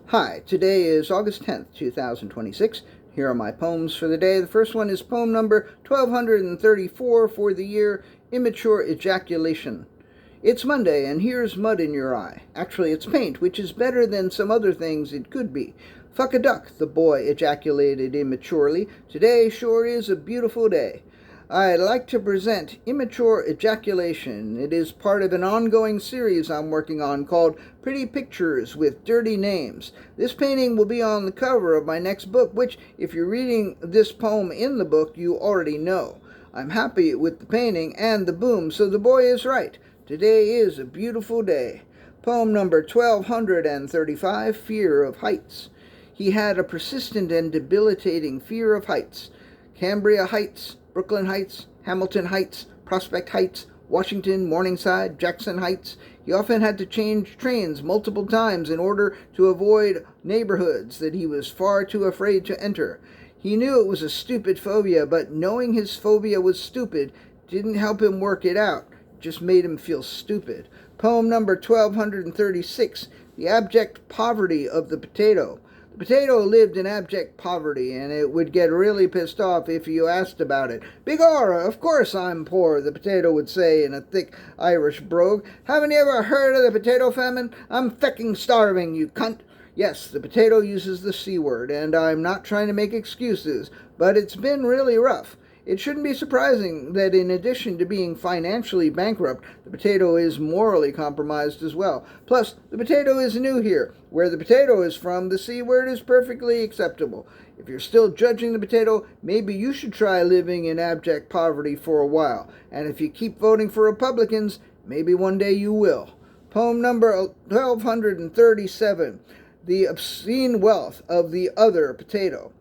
Hi, today is August 10th, 2026. Here are my poems for the day. The first one is poem number 1234 for the year, Immature Ejaculation. It's Monday, and here's mud in your eye. Actually, it's paint, which is better than some other things it could be. Fuck a duck, the boy ejaculated immaturely. Today sure is a beautiful day. I'd like to present Immature Ejaculation. It is part of an ongoing series I'm working on called Pretty Pictures with Dirty Names. This painting will be on the cover of my next book, which, if you're reading this poem in the book, you already know. I'm happy with the painting and the boom, so the boy is right. Today is a beautiful day. Poem number 1235, Fear of Heights. He had a persistent and debilitating fear of heights. Cambria Heights, Brooklyn Heights, Hamilton Heights, Prospect Heights, Washington, Morningside, Jackson Heights. He often had to change trains multiple times in order to avoid neighborhoods that he was far too afraid to enter. He knew it was a stupid phobia, but knowing his phobia was stupid didn't help him work it out. It just made him feel stupid. Poem number 1236, The Abject Poverty of the Potato. The potato lived in abject poverty, and it would get really pissed off if you asked about it. "Begorra, of course I'm poor," the potato would say in a thick Irish brogue. "Haven't you ever heard of the potato famine? I'm fecking starving, you cunt." Yes, the potato uses the C word, and I'm not trying to make excuses, but it's been really rough. It shouldn't be surprising that in addition to being financially bankrupt, the potato is morally compromised as well. Plus, the potato is new here. Where the potato is from, the C word is perfectly acceptable. If you're still judging the potato, maybe you should try living in abject poverty for a while. And if you keep voting for Republicans, maybe one day you will. Poem number 1237, The Obscene Wealth of the Other Potato.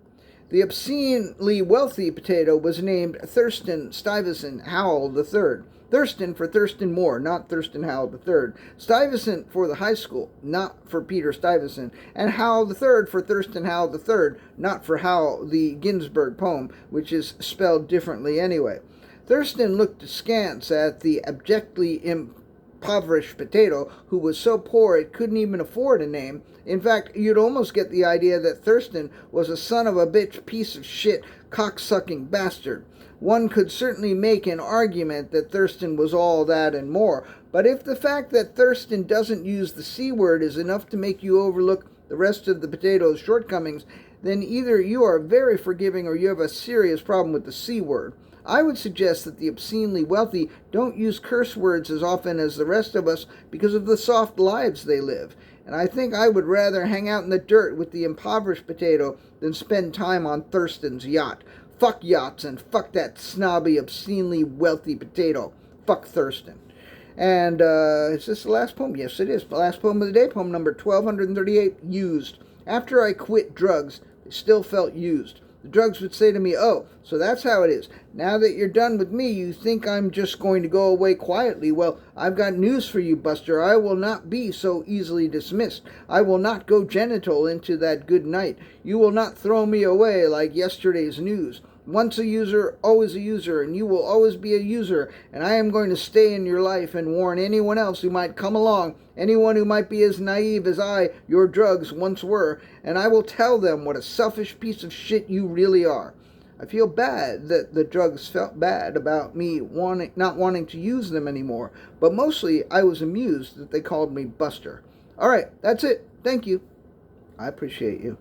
The obscenely wealthy potato was named Thurston Stuyvesant Howell III. Thurston for Thurston Moore, not Thurston Howell III. Stuyvesant for the high school, not for Peter Stuyvesant. And Howell III for Thurston Howell III, not for Howell the Ginsberg poem, which is spelled differently anyway. Thurston looked askance at the abjectly impoverished potato, who was so poor it couldn't even afford a name. In fact, you'd almost get the idea that Thurston was a son of a bitch, piece of shit, cock-sucking bastard. One could certainly make an argument that Thurston was all that and more, but if the fact that Thurston doesn't use the C word is enough to make you overlook the rest of the potato's shortcomings, then either you are very forgiving or you have a serious problem with the C word. I would suggest that the obscenely wealthy don't use curse words as often as the rest of us because of the soft lives they live. And I think I would rather hang out in the dirt with the impoverished potato than spend time on Thurston's yacht. Fuck yachts and fuck that snobby, obscenely wealthy potato. Fuck Thurston. And is this the last poem? Yes, it is. The last poem of the day, poem number 1238, Used. After I quit drugs, they still felt used. The drugs would say to me, "Oh, so that's how it is. Now that you're done with me, you think I'm just going to go away quietly. Well, I've got news for you, Buster. I will not be so easily dismissed. I will not go genital into that good night. You will not throw me away like yesterday's news. Once a user, always a user, and you will always be a user, and I am going to stay in your life and warn anyone else who might come along, anyone who might be as naive as I, your drugs, once were, and I will tell them what a selfish piece of shit you really are." I feel bad that the drugs felt bad about me not wanting to use them anymore, but mostly I was amused that they called me Buster. All right, that's it. Thank you. I appreciate you.